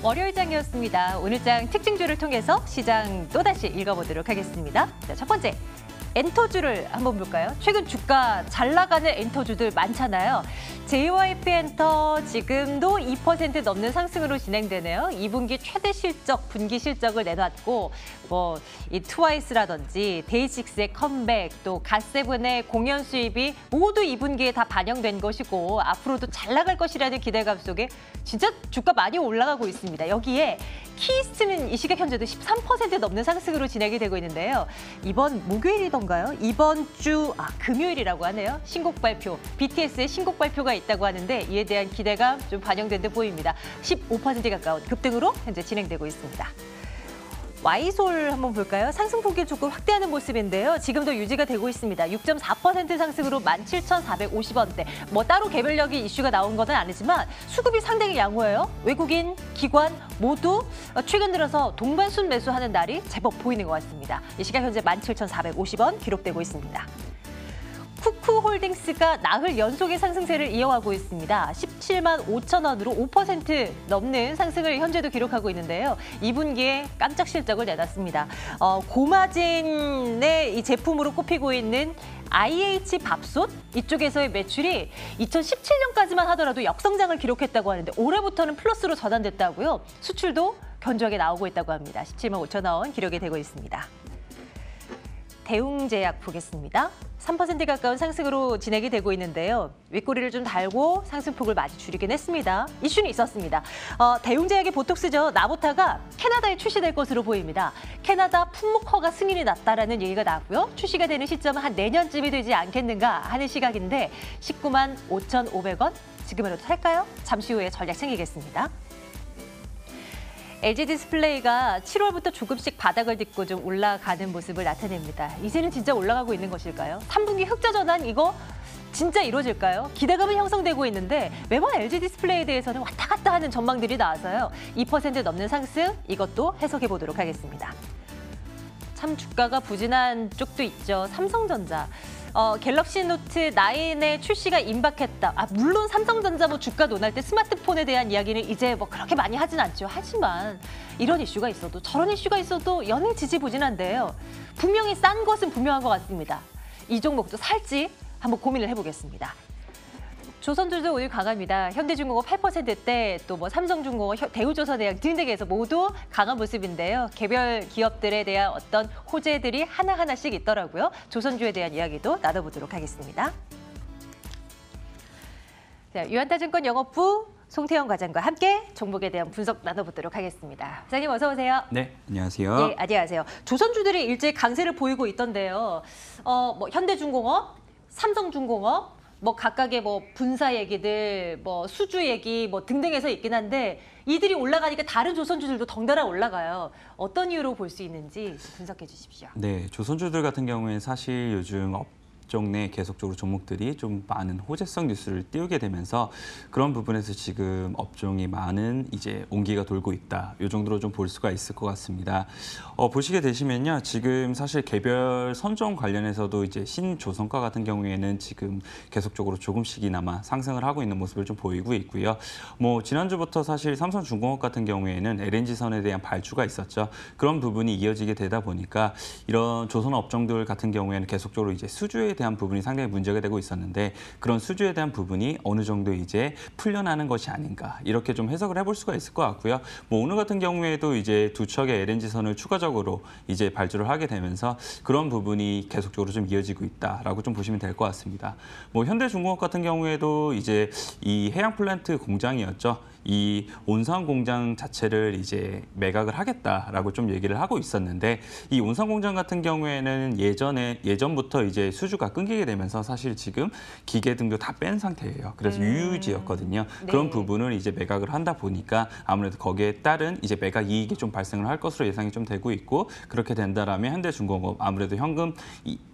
월요일장이었습니다. 오늘 장 특징주를 통해서 시장 또다시 읽어보도록 하겠습니다. 자, 첫 번째. 엔터주를 한번 볼까요? 최근 주가 잘 나가는 엔터주들 많잖아요. JYP 엔터 지금도 2% 넘는 상승으로 진행되네요. 2분기 최대 실적, 분기 실적을 내놨고 이 트와이스라든지 데이식스의 컴백, 또 갓세븐의 공연 수입이 모두 2분기에 다 반영된 것이고 앞으로도 잘 나갈 것이라는 기대감 속에 진짜 주가 많이 올라가고 있습니다. 여기에 키스트는 이 시각 현재도 13% 넘는 상승으로 진행이 되고 있는데요. 이번 목요일이던가요? 이번 주 금요일이라고 하네요. 신곡 발표, BTS의 신곡 발표가 있다고 하는데 이에 대한 기대감 좀 반영된 듯 보입니다. 15% 가까운 급등으로 현재 진행되고 있습니다. 와이솔 한번 볼까요? 상승폭이 조금 확대하는 모습인데요. 지금도 유지가 되고 있습니다. 6.4% 상승으로 17,450원대. 따로 개별력이 이슈가 나온 건 아니지만 수급이 상당히 양호해요. 외국인, 기관 모두 최근 들어서 동반순 매수하는 날이 제법 보이는 것 같습니다. 이 시각 현재 17,450원 기록되고 있습니다. 쿠쿠홀딩스가 나흘 연속의 상승세를 이어가고 있습니다. 17만 5천 원으로 5% 넘는 상승을 현재도 기록하고 있는데요. 2분기에 깜짝 실적을 내놨습니다. 고마진의 이 제품으로 꼽히고 있는 IH 밥솥 이쪽에서의 매출이 2017년까지만 하더라도 역성장을 기록했다고 하는데 올해부터는 플러스로 전환됐다고요. 수출도 견조하게 나오고 있다고 합니다. 17만 5천 원 기록이 되고 있습니다. 대웅제약 보겠습니다. 3% 가까운 상승으로 진행이 되고 있는데요. 윗꼬리를 좀 달고 상승폭을 많이 줄이긴 했습니다. 이슈는 있었습니다. 대웅제약의 보톡스죠. 나보타가 캐나다에 출시될 것으로 보입니다. 캐나다 품목 허가 승인이 났다라는 얘기가 나왔고요. 출시가 되는 시점은 한 내년쯤이 되지 않겠는가 하는 시각인데 19만 5,500원? 지금이라도 살까요? 잠시 후에 전략 챙기겠습니다. LG 디스플레이가 7월부터 조금씩 바닥을 딛고 좀 올라가는 모습을 나타냅니다. 이제는 진짜 올라가고 있는 것일까요? 3분기 흑자 전환 이거 진짜 이루어질까요? 기대감은 형성되고 있는데 매번 LG 디스플레이에 대해서는 왔다 갔다 하는 전망들이 나와서요. 2% 넘는 상승 이것도 해석해 보도록 하겠습니다. 참 주가가 부진한 쪽도 있죠. 삼성전자. 갤럭시 노트 9의 출시가 임박했다. 물론 삼성전자 주가 논할 때 스마트폰에 대한 이야기는 이제 그렇게 많이 하진 않죠. 하지만 이런 이슈가 있어도 저런 이슈가 있어도 연일 지지부진한데요. 분명히 싼 것은 분명한 것 같습니다. 이 종목도 살지 한번 고민을 해보겠습니다. 조선주도 오늘 강합니다. 현대중공업 8%대, 또 삼성중공업, 대우조선해양 등등에서 모두 강한 모습인데요. 개별 기업들에 대한 어떤 호재들이 하나하나씩 있더라고요. 조선주에 대한 이야기도 나눠보도록 하겠습니다. 자, 유한타증권 영업부 송태영 과장과 함께 종목에 대한 분석 나눠보도록 하겠습니다. 사장님 어서 오세요. 네, 안녕하세요. 네, 안녕하세요. 조선주들이 일제히 강세를 보이고 있던데요. 현대중공업, 삼성중공업, 각각의 분사 얘기들, 수주 얘기 등등해서 있긴 한데 이들이 올라가니까 다른 조선주들도 덩달아 올라가요. 어떤 이유로 볼 수 있는지 분석해 주십시오. 네, 조선주들 같은 경우에는 사실 요즘 업종 내 계속적으로 종목들이 좀 많은 호재성 뉴스를 띄우게 되면서 그런 부분에서 지금 업종이 많은 이제 온기가 돌고 있다. 이 정도로 좀 볼 수가 있을 것 같습니다. 보시게 되시면요, 지금 사실 개별 선종 관련해서도 이제 신조선가 같은 경우에는 지금 계속적으로 조금씩이나마 상승을 하고 있는 모습을 좀 보이고 있고요. 지난주부터 사실 삼성중공업 같은 경우에는 LNG선에 대한 발주가 있었죠. 그런 부분이 이어지게 되다 보니까 이런 조선 업종들 같은 경우에는 계속적으로 이제 수주에 대한 부분이 상당히 문제가 되고 있었는데 그런 수주에 대한 부분이 어느 정도 이제 풀려나는 것이 아닌가 이렇게 좀 해석을 해볼 수가 있을 것 같고요. 오늘 같은 경우에도 이제 두 척의 LNG선을 추가적으로 이제 발주를 하게 되면서 그런 부분이 계속적으로 좀 이어지고 있다라고 좀 보시면 될 것 같습니다. 현대중공업 같은 경우에도 이제 이 해양 플랜트 공장이었죠. 이 온산 공장 자체를 이제 매각을 하겠다라고 좀 얘기를 하고 있었는데 이 온산 공장 같은 경우에는 예전부터 이제 수주가 끊기게 되면서 사실 지금 기계 등도 다 뺀 상태예요. 그래서 유유지였거든요. 네. 그런 부분을 이제 매각을 한다 보니까 아무래도 거기에 따른 이제 매각 이익이 좀 발생을 할 것으로 예상이 좀 되고 있고 그렇게 된다라면 현대중공업 아무래도 현금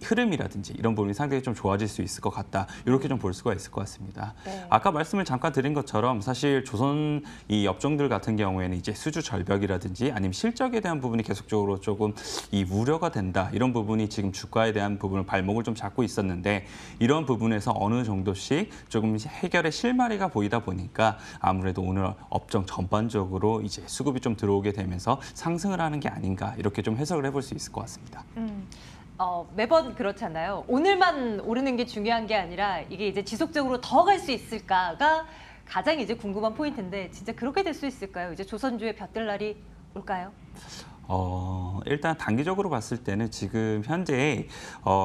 흐름이라든지 이런 부분이 상당히 좀 좋아질 수 있을 것 같다. 이렇게 좀 볼 수가 있을 것 같습니다. 네. 아까 말씀을 잠깐 드린 것처럼 사실 조선 이 업종들 같은 경우에는 이제 수주 절벽이라든지 아니면 실적에 대한 부분이 계속적으로 조금 이 우려가 된다 이런 부분이 지금 주가에 대한 부분을 발목을 좀 잡고 갖고 있었는데 이런 부분에서 어느 정도씩 조금 해결의 실마리가 보이다 보니까 아무래도 오늘 업종 전반적으로 이제 수급이 좀 들어오게 되면서 상승을 하는 게 아닌가 이렇게 좀 해석을 해볼 수 있을 것 같습니다. 매번 그렇잖아요. 오늘만 오르는 게 중요한 게 아니라 이게 이제 지속적으로 더 갈 수 있을까가 가장 이제 궁금한 포인트인데 진짜 그렇게 될 수 있을까요? 이제 조선주의 볕들 날이 올까요? 일단 단기적으로 봤을 때는 지금 현재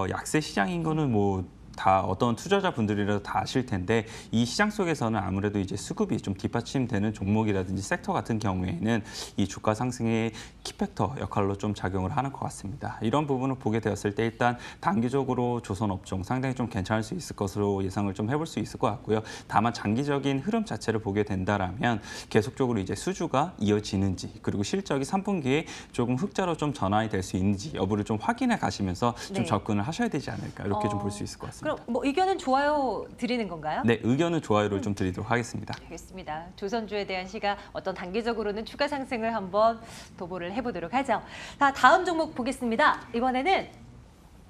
약세 시장인 거는 뭐 다 어떤 투자자분들이라도 다 아실 텐데 이 시장 속에서는 아무래도 이제 수급이 좀 뒷받침되는 종목이라든지 섹터 같은 경우에는 이 주가 상승의 키팩터 역할로 좀 작용을 하는 것 같습니다. 이런 부분을 보게 되었을 때 일단 단기적으로 조선 업종 상당히 좀 괜찮을 수 있을 것으로 예상을 좀 해볼 수 있을 것 같고요. 다만 장기적인 흐름 자체를 보게 된다라면 계속적으로 이제 수주가 이어지는지 그리고 실적이 3분기에 조금 흑자로 좀 전환이 될 수 있는지 여부를 좀 확인해 가시면서 좀 네. 접근을 하셔야 되지 않을까 이렇게 좀 볼 수 있을 것 같습니다. 그럼 뭐 의견은 좋아요 드리는 건가요? 네, 의견은 좋아요를 좀 드리도록 하겠습니다. 알겠습니다. 조선주에 대한 시가 어떤 단기적으로는 추가 상승을 한번 도모를 해보도록 하죠. 자, 다음 종목 보겠습니다. 이번에는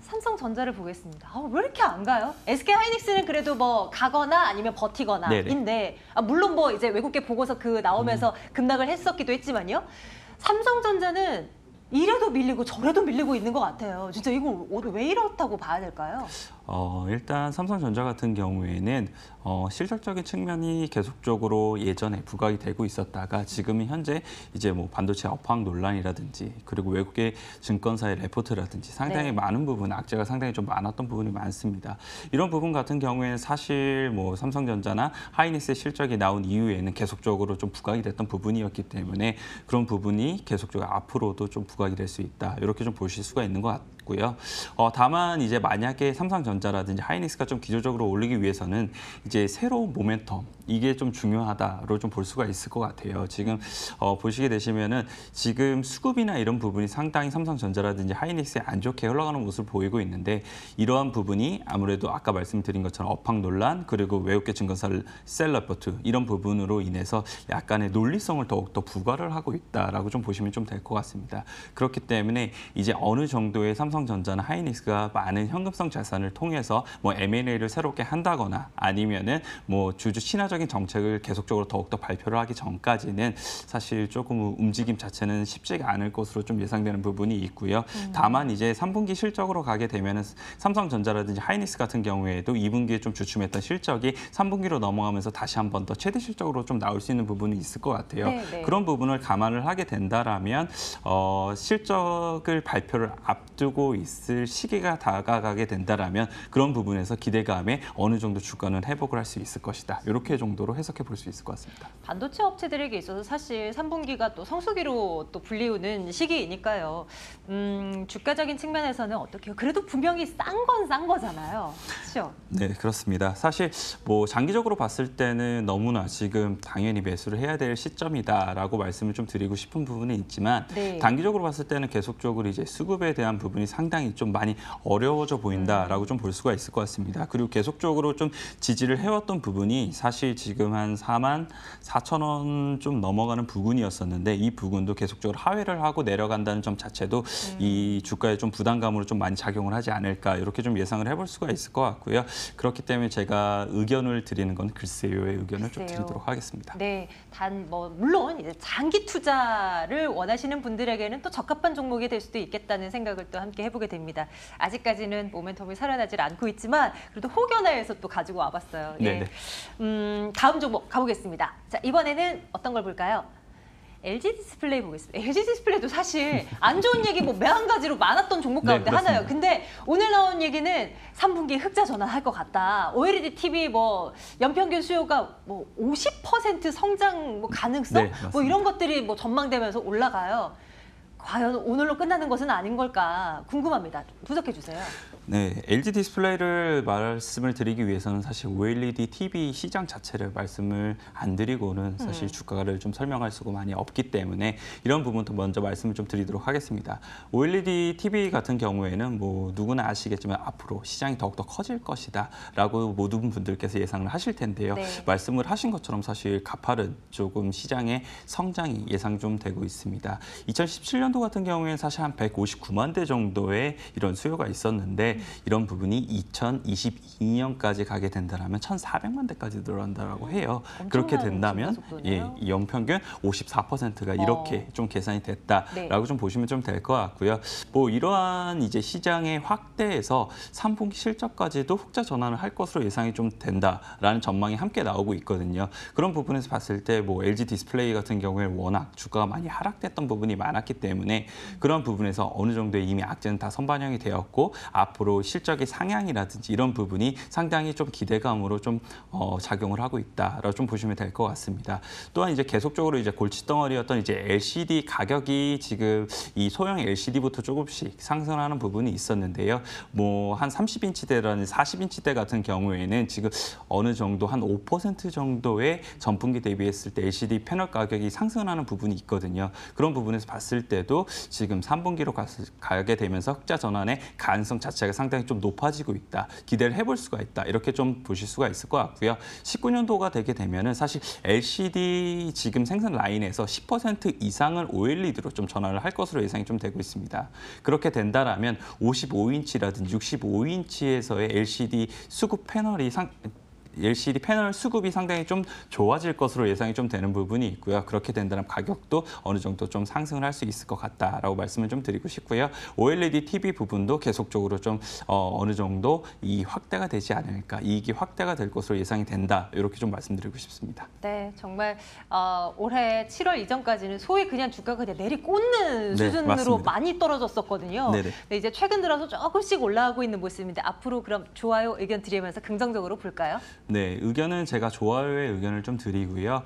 삼성전자를 보겠습니다. 왜 이렇게 안 가요? SK하이닉스는 그래도 뭐 가거나 아니면 버티거나인데 물론 뭐 이제 외국계 보고서 그 나오면서 급락을 했었기도 했지만요. 삼성전자는 이래도 밀리고 저래도 밀리고 있는 것 같아요. 진짜 이거 왜 이렇다고 봐야 될까요? 일단 삼성전자 같은 경우에는 실적적인 측면이 계속적으로 예전에 부각이 되고 있었다가 지금은 현재 이제 뭐 반도체 업황 논란이라든지 그리고 외국의 증권사의 레포트라든지 상당히 많은 부분 악재가 상당히 좀 많았던 부분이 많습니다. 이런 부분 같은 경우에는 사실 뭐 삼성전자나 하이닉스의 실적이 나온 이후에는 계속적으로 좀 부각이 됐던 부분이었기 때문에 그런 부분이 계속적으로 앞으로도 좀 부각이 될 수 있다. 이렇게 좀 보실 수가 있는 것 같고요. 다만 이제 만약에 삼성전자라든지 하이닉스가 좀 기조적으로 올리기 위해서는 이제 새로운 모멘텀 이게 좀 중요하다로 좀 볼 수가 있을 것 같아요. 지금 보시게 되시면은 지금 수급이나 이런 부분이 상당히 삼성전자라든지 하이닉스에 안 좋게 흘러가는 모습을 보이고 있는데 이러한 부분이 아무래도 아까 말씀드린 것처럼 업황 논란 그리고 외국계 증권사 셀 레포트 이런 부분으로 인해서 약간의 논리성을 더욱더 부과를 하고 있다라고 좀 보시면 좀 될 것 같습니다. 그렇기 때문에 이제 어느 정도의 삼성전자나 하이닉스가 많은 현금성 자산을 통해서 뭐 M&A를 새롭게 한다거나 아니면은 뭐 주주 친화적인 정책을 계속적으로 더욱더 발표를 하기 전까지는 사실 조금 움직임 자체는 쉽지가 않을 것으로 좀 예상되는 부분이 있고요. 다만 이제 3분기 실적으로 가게 되면은 삼성전자라든지 하이닉스 같은 경우에도 2분기에 좀 주춤했던 실적이 3분기로 넘어가면서 다시 한 번 더 최대 실적으로 좀 나올 수 있는 부분이 있을 것 같아요. 네네. 그런 부분을 감안을 하게 된다라면 실적을 발표를 앞두고 있을 시기가 다가가게 된다라면 그런 부분에서 기대감에 어느 정도 주가는 회복을 할 수 있을 것이다. 이렇게 정도로 해석해 볼 수 있을 것 같습니다. 반도체 업체들에게 있어서 사실 3분기가 또 성수기로 또 불리우는 시기이니까요. 주가적인 측면에서는 어떻게요? 그래도 분명히 싼 건 싼 거잖아요. 그렇죠? 네, 그렇습니다. 사실 뭐 장기적으로 봤을 때는 너무나 지금 당연히 매수를 해야 될 시점이다라고 말씀을 좀 드리고 싶은 부분은 있지만 네. 단기적으로 봤을 때는 계속적으로 이제 수급에 대한 부분이 상당히 좀 많이 어려워져 보인다라고 좀 볼 수가 있을 것 같습니다. 그리고 계속적으로 좀 지지를 해왔던 부분이 사실 지금 한 44,000원 좀 넘어가는 부근이었었는데 이 부근도 계속적으로 하회를 하고 내려간다는 점 자체도 이 주가에 좀 부담감으로 좀 많이 작용을 하지 않을까 이렇게 좀 예상을 해볼 수가 있을 것 같고요. 그렇기 때문에 제가 의견을 드리는 건 글쎄요의 의견을 좀 드리도록 하겠습니다. 네, 단 뭐 물론 이제 장기 투자를 원하시는 분들에게는 또 적합한 종목이 될 수도 있겠다는 생각을 또 함께 해보게 됩니다. 아직까지는 모멘텀이 살아나질 않고 있지만 그래도 혹여나해서 또 가지고 와봤어요. 예. 다음 종목 가보겠습니다. 자, 이번에는 어떤 걸 볼까요? LG 디스플레이 보겠습니다. LG 디스플레이도 사실 안 좋은 얘기 뭐 매한 가지로 많았던 종목 가운데 하나예요. 근데 오늘 나온 얘기는 3분기 흑자 전환할 것 같다. OLED TV 뭐 연평균 수요가 뭐 50% 성장 뭐 가능성 뭐 이런 것들이 뭐 전망되면서 올라가요. 과연 오늘로 끝나는 것은 아닌 걸까 궁금합니다. 분석해 주세요. 네, LG 디스플레이를 말씀을 드리기 위해서는 사실 OLED TV 시장 자체를 말씀을 안 드리고는 사실 주가를 좀 설명할 수가 많이 없기 때문에 이런 부분도 먼저 말씀을 좀 드리도록 하겠습니다. OLED TV 같은 경우에는 뭐 누구나 아시겠지만 앞으로 시장이 더욱더 커질 것이다라고 모든 분들께서 예상을 하실 텐데요. 네. 말씀을 하신 것처럼 사실 가파른 조금 시장의 성장이 예상 좀 되고 있습니다. 2017년도 같은 경우에는 사실 한 159만 대 정도의 이런 수요가 있었는데 있는데 이런 부분이 2022년까지 가게 된다면 1,400만 대까지 늘어난다고 해요. 그렇게 된다면 이 연평균 54%가 이렇게 좀 계산이 됐다라고 좀 보시면 좀 될 것 같고요. 뭐 이러한 이제 시장의 확대에서 3분기 실적까지도 흑자 전환을 할 것으로 예상이 좀 된다라는 전망이 함께 나오고 있거든요. 그런 부분에서 봤을 때 뭐 LG 디스플레이 같은 경우에 워낙 주가가 많이 하락됐던 부분이 많았기 때문에 그런 부분에서 어느 정도의 이미 악재는 다 선반영이 되었고 앞으로 실적의 상향이라든지 이런 부분이 상당히 좀 기대감으로 좀 작용을 하고 있다라고 좀 보시면 될 것 같습니다. 또한 이제 계속적으로 이제 골칫덩어리였던 이제 LCD 가격이 지금 이 소형 LCD부터 조금씩 상승하는 부분이 있었는데요. 뭐 한 30인치대라는 40인치대 같은 경우에는 지금 어느 정도 한 5% 정도의 전분기 대비했을 때 LCD 패널 가격이 상승하는 부분이 있거든요. 그런 부분에서 봤을 때도 지금 3분기로 가게 되면서 흑자 전환의 가능성 자체가 상당히 좀 높아지고 있다. 기대를 해볼 수가 있다. 이렇게 좀 보실 수가 있을 것 같고요. 19년도가 되게 되면은 사실 LCD 지금 생산 라인에서 10% 이상을 OLED로 좀 전환을 할 것으로 예상이 좀 되고 있습니다. 그렇게 된다라면 55인치라든지 65인치에서의 LCD 수급 패널이 LCD 패널 수급이 상당히 좀 좋아질 것으로 예상이 좀 되는 부분이 있고요. 그렇게 된다면 가격도 어느 정도 좀 상승을 할 수 있을 것 같다라고 말씀을 좀 드리고 싶고요. OLED TV 부분도 계속적으로 좀 어느 정도 이 확대가 되지 않을까, 이익이 확대가 될 것으로 예상이 된다. 이렇게 좀 말씀드리고 싶습니다. 네, 정말 올해 7월 이전까지는 소위 그냥 주가가 그냥 내리꽂는 수준으로 맞습니다. 많이 떨어졌었거든요. 네네. 네, 이제 최근 들어서 조금씩 올라가고 있는 모습인데 앞으로 그럼 좋아요 의견 드리면서 긍정적으로 볼까요? 네, 의견은 제가 좋아요의 의견을 좀 드리고요.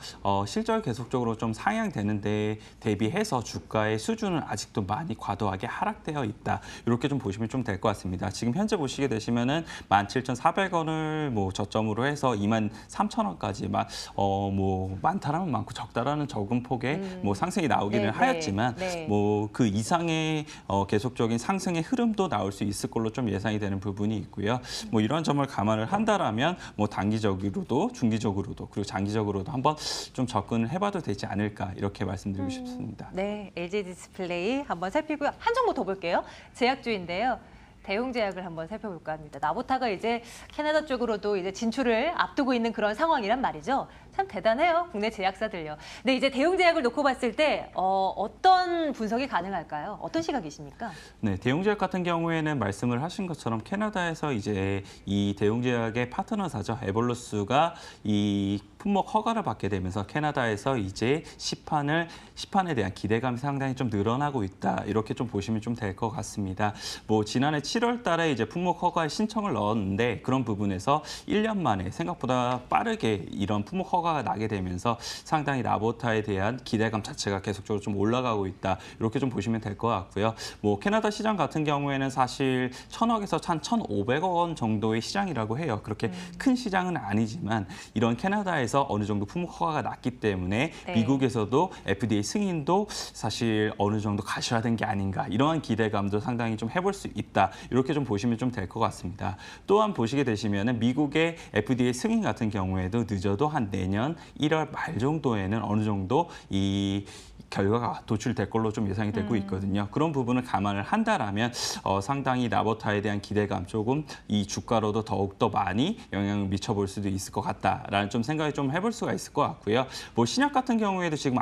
실적 계속적으로 좀 상향되는데 대비해서 주가의 수준은 아직도 많이 과도하게 하락되어 있다. 이렇게 좀 보시면 좀 될 것 같습니다. 지금 현재 보시게 되시면은 17,400원을 뭐 저점으로 해서 23,000원까지 뭐 많다라면 많고 적다라는 적은 폭의 뭐 상승이 나오기는 하였지만 뭐 그 이상의 계속적인 상승의 흐름도 나올 수 있을 걸로 좀 예상이 되는 부분이 있고요. 뭐 이런 점을 감안을 한다라면 뭐 단기적으로도 중기적으로도 그리고 장기적으로도 한번 좀 접근을 해봐도 되지 않을까 이렇게 말씀드리고 싶습니다. 네, LG 디스플레이 한번 살피고요. 한 종목 더 볼게요. 제약주인데요. 대웅제약을 한번 살펴볼까 합니다. 나보타가 이제 캐나다 쪽으로도 이제 진출을 앞두고 있는 그런 상황이란 말이죠. 참 대단해요, 국내 제약사들요. 근데 이제 대웅제약을 놓고 봤을 때 어떤 분석이 가능할까요? 어떤 시각이십니까? 네, 대웅제약 같은 경우에는 말씀을 하신 것처럼 캐나다에서 이제 이 대웅제약의 파트너사죠. 에볼루스가 이 품목 허가를 받게 되면서 캐나다에서 이제 시판에 대한 기대감이 상당히 좀 늘어나고 있다. 이렇게 좀 보시면 좀 될 것 같습니다. 뭐 지난해 7월 달에 이제 품목 허가에 신청을 넣었는데 그런 부분에서 1년 만에 생각보다 빠르게 이런 품목 허가가 나게 되면서 상당히 나보타에 대한 기대감 자체가 계속적으로 좀 올라가고 있다. 이렇게 좀 보시면 될 것 같고요. 뭐 캐나다 시장 같은 경우에는 사실 1,000억에서 한 1,500억 원 정도의 시장이라고 해요. 그렇게 큰 시장은 아니지만 이런 캐나다에서 어느 정도 품목 허가가 났기 때문에 미국에서도 FDA 승인도 사실 어느 정도 가시화된 게 아닌가 이러한 기대감도 상당히 좀 해볼 수 있다. 이렇게 좀 보시면 좀 될 것 같습니다. 또한 보시게 되시면은 미국의 FDA 승인 같은 경우에도 늦어도 한 내년 1월 말 정도에는 어느 정도 이 결과가 도출될 걸로 좀 예상이 되고 있거든요. 그런 부분을 감안을 한다라면 상당히 나보타에 대한 기대감 조금 이 주가로도 더욱더 많이 영향을 미쳐볼 수도 있을 것 같다라는 좀 생각이 좀 해볼 수가 있을 것 같고요. 뭐 신약 같은 경우에도 지금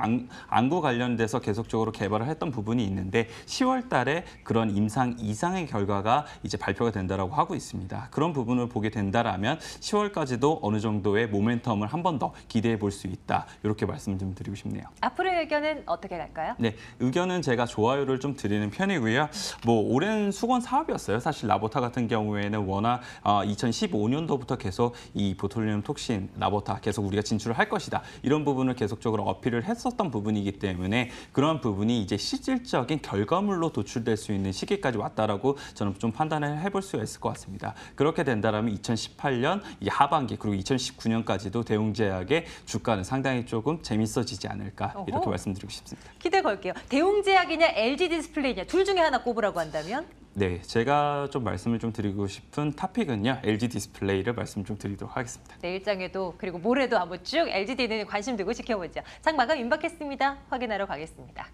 안구 관련돼서 계속적으로 개발을 했던 부분이 있는데 10월 달에 그런 임상 이상의 결과가 이제 발표가 된다라고 하고 있습니다. 그런 부분을 보게 된다라면 10월까지도 어느 정도의 모멘텀을 한 번 더 기대해 볼 수 있다. 이렇게 말씀을 좀 드리고 싶네요. 앞으로의 의견은 어떻게 갈까요? 네, 의견은 제가 좋아요를 좀 드리는 편이고요. 뭐 오랜 수건 사업이었어요. 사실 나보타 같은 경우에는 워낙 2015년도부터 계속 이 보톨리눔 톡신 나보타 계속 우리가 진출을 할 것이다. 이런 부분을 계속적으로 어필을 했었던 부분이기 때문에 그런 부분이 이제 실질적인 결과물로 도출될 수 있는 시기까지 왔다라고 저는 좀 판단을 해볼 수가 있을 것 같습니다. 그렇게 된다면 2018년 이 하반기 그리고 2019년까지도 대웅제약의 주가는 상당히 조금 재밌어지지 않을까 이렇게 말씀드리고 싶습니다. 기대 걸게요. 대웅제약이냐 LG 디스플레이냐 둘 중에 하나 꼽으라고 한다면? 네, 제가 좀 말씀을 좀 드리고 싶은 탑픽은요. LG 디스플레이를 말씀 좀 드리도록 하겠습니다. 내일장에도 그리고 모레도 한번 쭉 LGD는 관심 두고 지켜보죠. 장 마감 임박했습니다. 확인하러 가겠습니다.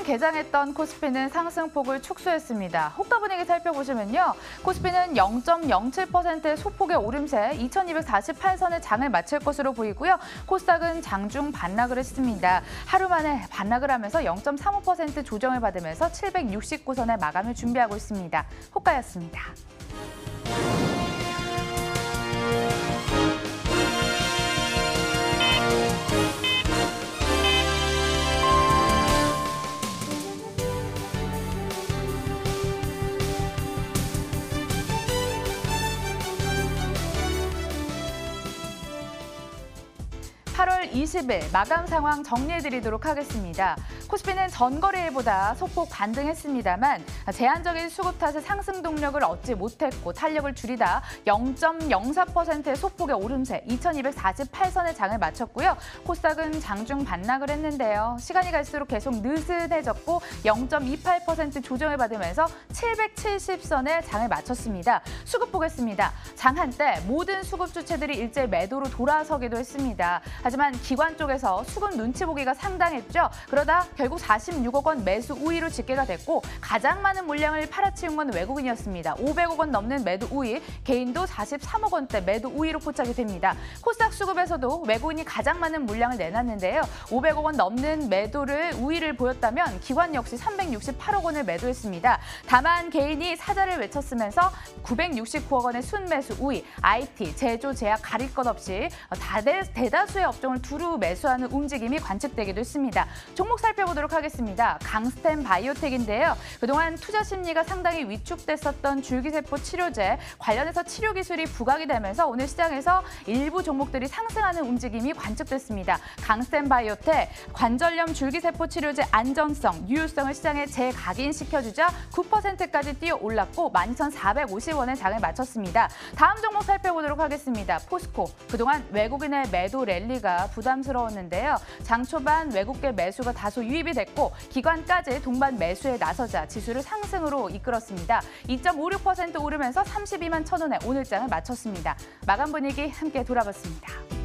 개장했던 코스피는 상승폭을 축소했습니다. 호가 분위기 살펴보시면요. 코스피는 0.07%의 소폭의 오름세 2248선의 장을 마칠 것으로 보이고요. 코스닥은 장중 반락을 했습니다. 하루 만에 반락을 하면서 0.35% 조정을 받으면서 769선의 마감을 준비하고 있습니다. 호가였습니다. (8월 20일) 마감 상황 정리해드리도록 하겠습니다. 코스피는 전거래일보다 소폭 반등했습니다만 제한적인 수급 탓에 상승 동력을 얻지 못했고 탄력을 줄이다 0.04%의 소폭의 오름세 2248선의 장을 마쳤고요. 코스닥은 장중 반락을 했는데요. 시간이 갈수록 계속 느슨해졌고 0.28% 조정을 받으면서 770선의 장을 마쳤습니다. 수급 보겠습니다. 장 한때 모든 수급 주체들이 일제 매도로 돌아서기도 했습니다. 하지만 기관 쪽에서 수급 눈치 보기가 상당했죠. 그러다 결국 46억 원 매수 우위로 집계가 됐고 가장 많은 물량을 팔아치운 건 외국인이었습니다. 500억 원 넘는 매도 우위, 개인도 43억 원대 매도 우위로 포착이 됩니다. 코스닥 수급에서도 외국인이 가장 많은 물량을 내놨는데요. 500억 원 넘는 매도를 우위를 보였다면 기관 역시 368억 원을 매도했습니다. 다만 개인이 사자를 외쳤으면서 969억 원의 순매수 우위, IT, 제조, 제약 가릴 것 없이 대다수의 업종을 두루 매수하는 움직임이 관측되기도 했습니다. 종목 살펴보도록 하겠습니다. 강스템 바이오텍인데요. 그동안 투자 심리가 상당히 위축됐었던 줄기세포 치료제 관련해서 치료 기술이 부각이 되면서 오늘 시장에서 일부 종목들이 상승하는 움직임이 관측됐습니다. 강스템 바이오텍 관절염 줄기세포 치료제 안전성, 유효성을 시장에 재각인시켜주자 9%까지 뛰어 올랐고 12,450원의 장을 마쳤습니다. 다음 종목 살펴보도록 하겠습니다. 포스코 그동안 외국인의 매도 랠리가 부담스러웠는데요. 장 초반 외국계 매수가 다소 유입이 됐고 기관까지 동반 매수에 나서자 지수를 상승으로 이끌었습니다. 2.56% 오르면서 32만 1,000원에 오늘장을 마쳤습니다. 마감 분위기 함께 돌아봤습니다.